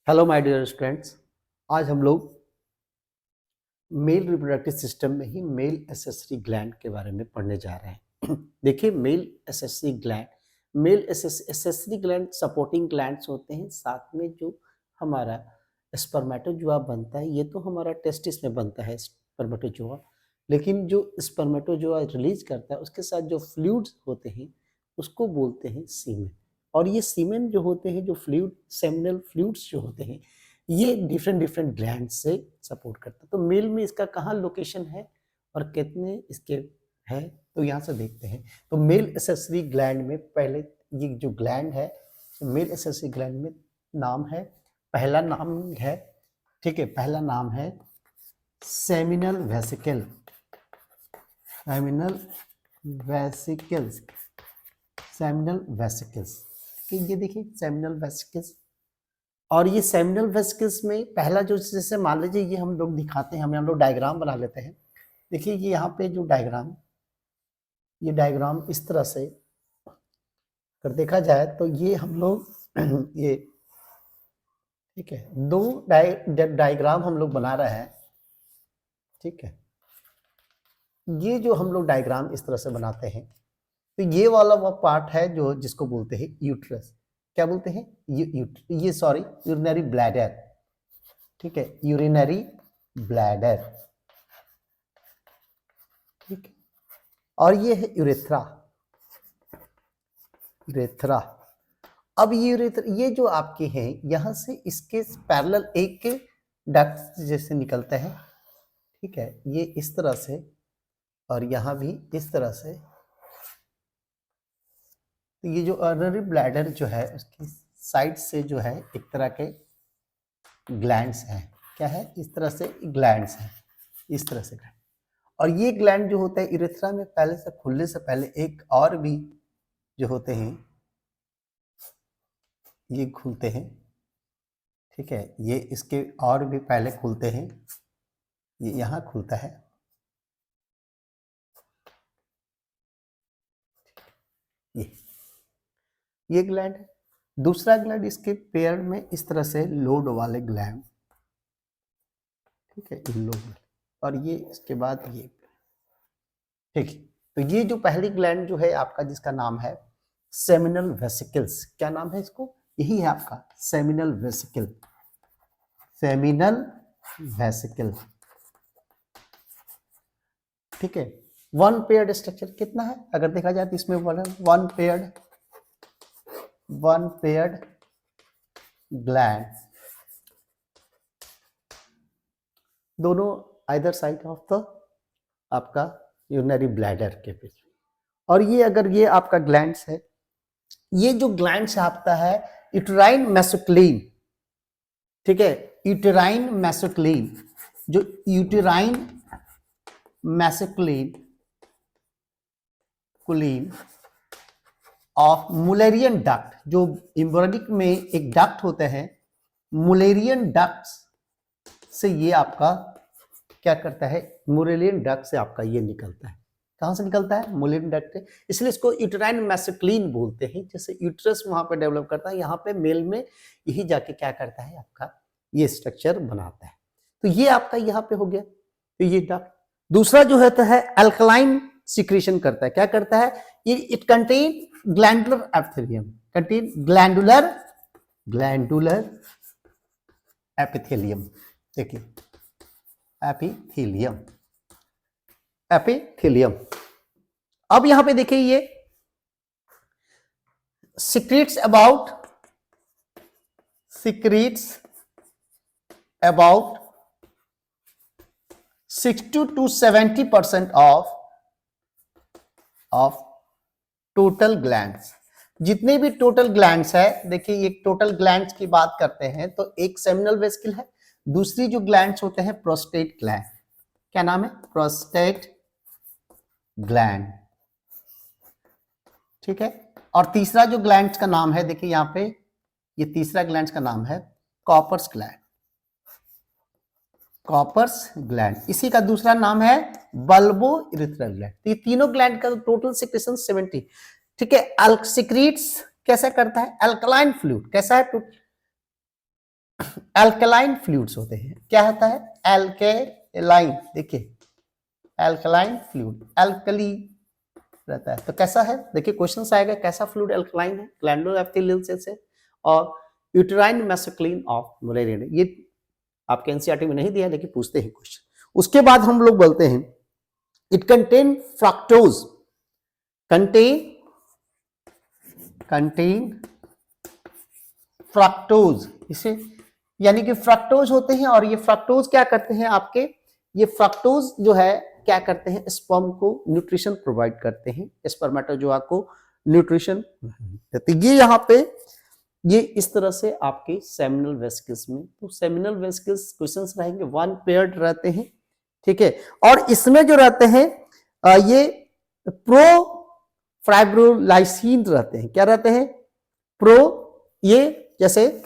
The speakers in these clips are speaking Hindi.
हेलो माय डियर स्टूडेंट्स, आज हम लोग मेल रिप्रोडक्टिव सिस्टम में ही मेल एसेसरी ग्लैंड के बारे में पढ़ने जा रहे हैं। देखिए, male accessory gland supporting glands होते हैं। साथ में जो हमारा स्पर्मेटोजोआ बनता है, ये तो हमारा टेस्टिस में बनता है स्पर्मेटोजोआ, लेकिन जो स्पर्मेटोजोआ रिलीज करता है उसके साथ जो फ्लूइड्स होते हैं उसको बोलते हैं सीमेन। और ये सीमेन जो होते हैं, जो फ्लूइड सेमिनल फ्लूइड्स जो होते हैं, ये डिफरेंट ग्लैंड से सपोर्ट करता है। तो मेल में इसका कहाँ लोकेशन है और कितने इसके है, तो यहाँ से देखते हैं। तो मेल एसेसरी ग्लैंड में पहले ये जो ग्लैंड है, मेल एसेसरी ग्लैंड में नाम है, पहला नाम है, ठीक है, पहला नाम है seminal vesicle, seminal vesicles, seminal vesicles. ये देखिए सेमिनल वेसिकल्स। और ये सेमिनल वेसिकल्स में पहला जो, जैसे मान लीजिए ये हम लोग दिखाते हैं, हम लोग डायग्राम बना लेते हैं। देखिए ये यहाँ पे जो डायग्राम, ये डायग्राम इस तरह से अगर देखा जाए तो ये हम लोग ये, ठीक है, दो डायग्राम हम लोग बना रहे हैं, ठीक है। ये जो हम लोग डायग्राम इस तरह से बनाते हैं, तो ये वाला वो पार्ट है जो जिसको बोलते हैं यूट्रस। क्या बोलते हैं? ये सॉरी, यूरिनरी ब्लैडर, ठीक है, यूरिनरी ब्लैडर, ठीक है। और ये है यूरेथ्रा, यूरेथ्रा। अब ये यूरेथ्रा, ये जो आपके हैं, यहां से इसके पैरेलल एक डक्ट जैसे निकलता है, ठीक है, ये इस तरह से, और यहां भी इस तरह से। तो ये जो यूरिनरी ब्लैडर जो है, उसकी साइड से जो है एक तरह के ग्लैंड्स हैं। क्या है? इस तरह से ग्लैंड्स हैं, इस तरह से। और ये ग्लैंड जो होता है यूरेथ्रा में, पहले से खुलने से पहले एक और भी जो होते हैं, ये खुलते हैं, ठीक है, ये इसके और भी पहले खुलते हैं, ये यहाँ खुलता है, ये ग्लैंड है। दूसरा ग्लैंड इसके पेयर में इस तरह से लोड वाले ग्लैंड, ठीक है, लोड। और ये इसके बाद ये, ठीक है। तो ये जो पहली ग्लैंड जो है आपका, जिसका नाम है सेमिनल वेसिकल्स, क्या नाम है इसको? यही है आपका सेमिनल वेसिकल, सेमिनल वेसिकल, ठीक है। वन पेयर्ड स्ट्रक्चर कितना है अगर देखा जाए तो इसमें वन पेयर्ड ग्लैंड, दोनों आइदर साइड ऑफ द आपका यूरिनरी ब्लैडर के बीच। और ये अगर ये आपका ग्लैंड्स है, ये जो ग्लैंड्स आपका है यूटेराइन मेसोक्लीन, ठीक है, यूटेराइन मेसोक्लीन, जो यूटेराइन मेसोक्लीन ऑफ मुलेरियन डक्ट, जो एम्ब्रियोनिक में एक डक्ट होते हैं, मुलेरियन डक्ट से ये आपका क्या करता है, मुलेरियन डक्ट से आपका ये निकलता है। कहां से निकलता है? मुलेरियन डक्ट, इसलिए इसको यूटेराइन मेसोक्लीन बोलते हैं। जैसे यूट्रस वहां पे डेवलप करता है, यहाँ पे मेल में यही जाके क्या करता है, आपका ये स्ट्रक्चर बनाता है। तो ये आपका यहाँ पे हो गया, तो ये डक्ट। दूसरा जो होता है अल्कलाइन सिक्रीशन करता है। क्या करता है? ये it contain glandular epithelium, contain glandular epithelium, देखिए एपिथेलियम, एपिथेलियम। अब यहां पे देखिए ये secretes about 60 to 70% of total glands. जितने भी टोटल ग्लैंड्स है, देखिए ये टोटल ग्लैंड्स की बात करते हैं तो एक सेमिनल वेसिकल है, दूसरी जो ग्लैंड्स होते हैं प्रोस्टेट ग्लैंड, क्या नाम है? प्रोस्टेट ग्लैंड, ठीक है। और तीसरा जो ग्लैंड्स का नाम है, देखिए यहाँ पे ये तीसरा ग्लैंड्स का नाम है कॉपर्स ग्लैंड, कॉपर्स ग्लैंड। इसी का दूसरा नाम है बल्बो इरिथ्रल ग्लैंड। ये तीनों ग्लैंड का टोटल सिक्रेशन 70, ठीक है। सिक्रीट्स कैसा करता है, एल्कलाइन फ्लूइड कैसा है, एल्कलाइन फ्लूइड्स होते हैं, क्या होता है, एल्केलाइन, देखिए एल्कलाइन फ्लूइड, एल्कली रहता है, तो कैसा है, देखिए क्वेश्चन आएगा कैसा फ्लूइड एल्कलाइन है, ग्लैंडुलर एपिथेलियल सेल से और यूटेराइन मेसेक्लिन ऑफ मुलेरियन, ये आपके एनसीईआरटी में नहीं दिया लेकिन पूछते हैं क्वेश्चन। उसके बाद हम लोग बोलते हैं it contain fructose, contain fructose, इसे यानी कि फ्रक्टोज होते हैं, और ये फ्रक्टोज क्या करते हैं आपके, ये फ्रक्टोज जो है क्या करते हैं, स्पर्म को न्यूट्रिशन प्रोवाइड करते हैं, स्पर्मेटोजोआ को न्यूट्रिशन देते हैं। ये यहाँ पे ये इस तरह से आपके सेमिनल वेसिकल्स में, तो सेमिनल वेसिकल्स क्वेश्चंस रहेंगे, वन पेयर्ड रहते हैं, ठीक है। और इसमें जो रहते हैं ये प्रो फाइब्रोलाइसिन रहते हैं, क्या रहते हैं, प्रो, ये जैसे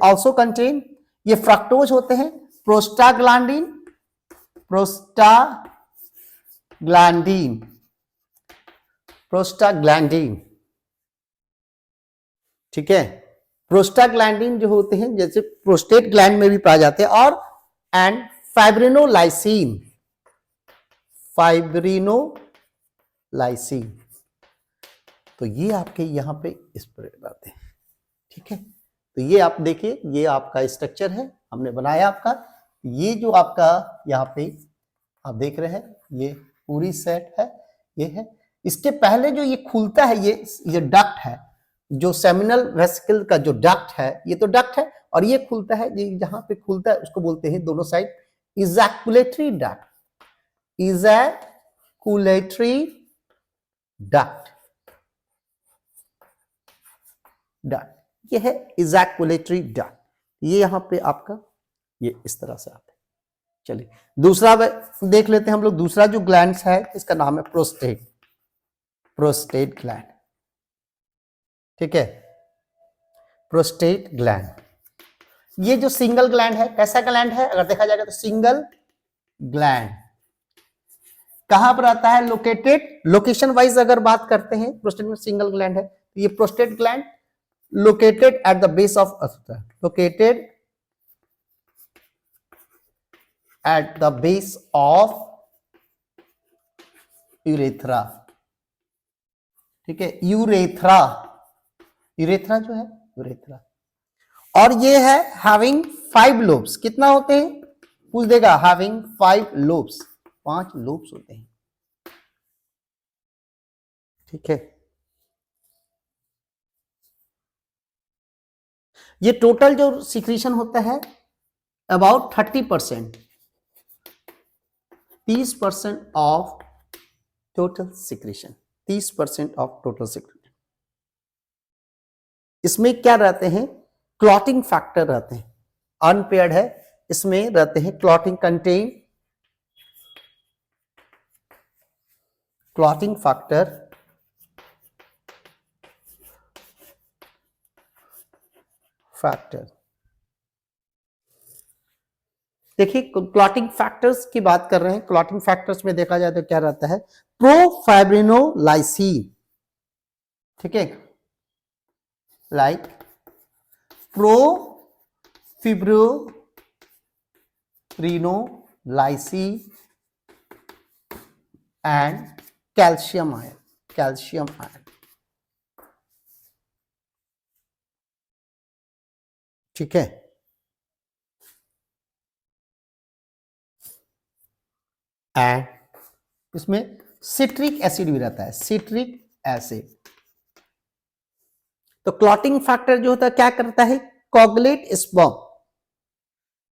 ऑल्सो कंटेन, ये फ्रक्टोज होते हैं, प्रोस्टाग्लैंडिन, प्रोस्टाग्लैंडिन, ठीक है। प्रोस्टाग्लैंडिन जो होते हैं जैसे प्रोस्टेट ग्लैंड में भी पाए जाते हैं, और एंड फाइब्रिनोलाइसिन, तो ये आपके यहां पे स्प्रेड आते हैं, ठीक है। तो ये आप देखिए, ये आपका स्ट्रक्चर है हमने बनाया आपका, ये जो आपका यहाँ पे आप देख रहे हैं ये पूरी सेट है, ये है। इसके पहले जो ये खुलता है, ये डक्ट है, जो सेमिनल वेसिकल का जो डक्ट है, ये तो डक्ट है, और ये खुलता है, ये जहां पे खुलता है उसको बोलते हैं दोनों side ejaculatory duct, ejaculatory duct, ये है इजैकुलेटरी डक्ट, ये यहां पे आपका ये इस तरह से आता है। चलिए दूसरा देख लेते हैं हम लोग, दूसरा जो ग्लैंड है इसका नाम है प्रोस्टेट ग्लैंड, ठीक है, प्रोस्टेट ग्लैंड। ये जो सिंगल ग्लैंड है, कैसा ग्लैंड है, अगर देखा जाएगा तो सिंगल ग्लैंड कहां पर आता है, लोकेटेड, लोकेशन वाइज अगर बात करते हैं, प्रोस्टेट में सिंगल ग्लैंड है, तो ये prostate gland located at the base of located at the base of urethra, ठीक है, यूरेथ्रा जो है यूरेथ्रा, और ये है having 5 lobes, कितना होते हैं पूछ देगा, having 5 lobes, 5 lobes होते हैं, ठीक है। ये टोटल जो सिक्रीशन होता है about 30%, 30% of total secretion, 30% of total secretion. इसमें क्या रहते हैं, क्लॉटिंग फैक्टर रहते हैं, अनपेयर्ड है, इसमें रहते हैं क्लॉटिंग फैक्टर, देखिए क्लॉटिंग फैक्टर्स की बात कर रहे हैं, क्लॉटिंग फैक्टर्स में देखा जाए तो क्या रहता है, प्रोफाइब्रिनोलाइसिन, ठीक है, लाइक प्रोफिब्रिनोलाइसिन एंड कैल्शियम आयन, ठीक है। एंड इसमें सिट्रिक एसिड भी रहता है, सिट्रिक एसिड। तो क्लॉटिंग फैक्टर जो होता है क्या करता है, कोगुलेट स्पर्म,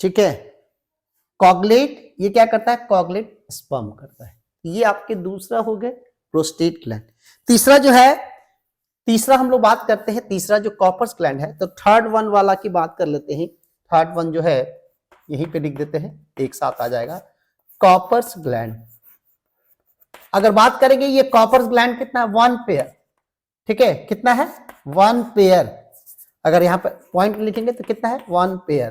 ठीक है, कोगुलेट, ये क्या करता है, कोगुलेट स्पर्म करता है। ये आपके दूसरा हो गए प्रोस्टेट ग्लैंड। तीसरा जो है, तीसरा हम लोग बात करते हैं, तीसरा जो कॉपर्स ग्लैंड है, तो थर्ड वन वाला की बात कर लेते हैं। थर्ड वन जो है यहीं पे लिख देते हैं, एक साथ आ जाएगा, कॉपर्स ग्लैंड। अगर बात करेंगे ये कॉपर्स ग्लैंड कितना है, 1 पेयर, ठीक है, कितना है 1 पेयर, अगर यहां पर पॉइंट लिखेंगे तो कितना है 1 पेयर,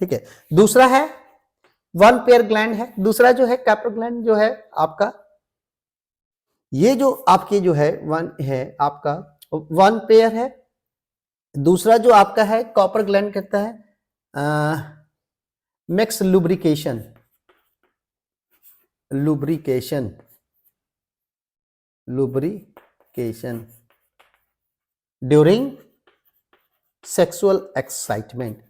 ठीक है। दूसरा है 1 पेयर ग्लैंड है, दूसरा जो है कैपर ग्लैंड जो है आपका, ये जो आपके जो है वन है आपका वन पेयर है। दूसरा जो आपका है कॉपर ग्लैंड कहता है makes lubrication during sexual excitement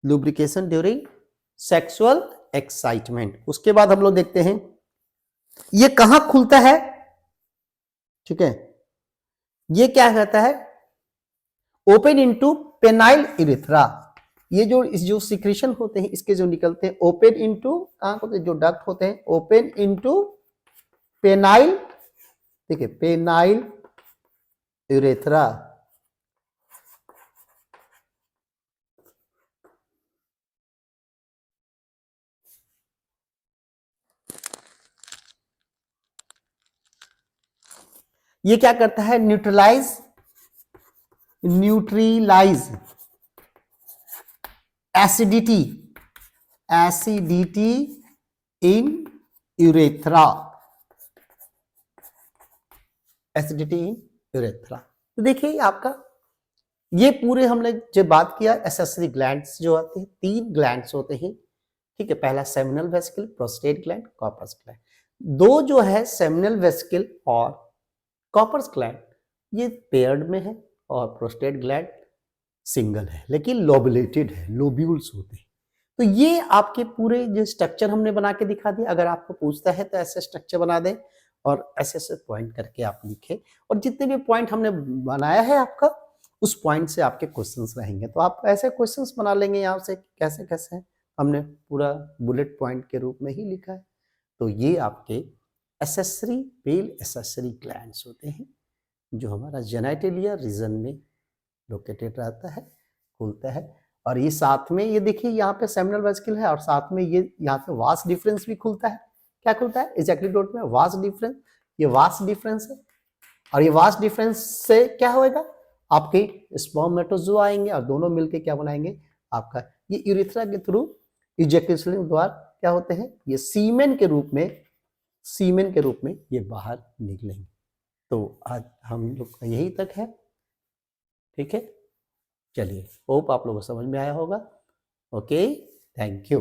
lubrication during sexual excitement. उसके बाद हम लोग देखते हैं ये कहां खुलता है, ठीक है, ये क्या कहता है ओपन इनटू पेनाइल यूरेथ्रा। ये जो सिक्रेशन होते हैं इसके जो निकलते हैं ओपन इनटू कहां होते हैं, जो डक्ट होते हैं ओपन इनटू पेनाइल, ठीक है, पेनाइल यूरेथ्रा। ये क्या करता है न्यूट्रलाइज एसिडिटी इन यूरेथ्रा, तो देखिए आपका ये पूरे हमने जो बात किया एसेसरी ग्लैंड्स जो आते हैं 3 ग्लैंड्स होते हैं, ठीक है, पहला seminal vesicle, prostate gland, corpus gland. दो जो है सेमिनल वेसिकल और कॉर्पस ग्लैंड ये पेयर्ड में है और प्रोस्टेट ग्लैंड सिंगल है लेकिन लोबुलेटेड है, लोब्यूल्स होते हैं। तो ये आपके पूरे जो स्ट्रक्चर हमने बना के दिखा दिया। अगर आपको पूछता है तो ऐसे स्ट्रक्चर बना दे और ऐसे पॉइंट करके आप लिखे, और जितने भी पॉइंट हमने बनाया है आपका उस पॉइंट से आपके क्वेश्चंस रहेंगे। तो आप ऐसे क्वेश्चंस बना लेंगे यहाँ से कैसे कैसे है, हमने पूरा बुलेट पॉइंट के रूप में ही लिखा है। तो ये आपके एसेसरी पेल एसेसरी ग्लैंड्स होते हैं जो हमारा जेनिटलिया रीजन में लोकेटेड रहता है, खुलता है। और ये साथ में ये देखिए यहाँ पे सेमिनल वेसिकल है और साथ में ये यहाँ पे वास डिफरेंस भी खुलता है। क्या खुलता है इजैक्यूलेट में वास डिफरेंस, ये वास डिफरेंस है। और ये वास डिफरेंस से क्या होएगा आपके स्पर्मेटोजोआ आएंगे और दोनों मिलके क्या बनाएंगे आपका ये यूरेथ्रा के थ्रू इजैक्यूलेशन द्वारा क्या होते हैं ये सीमेन के रूप में ये बाहर निकलेंगे। तो आज हम लोग का यही तक है, ठीक है। चलिए होप आप लोगों को समझ में आया होगा। Okay, thank you.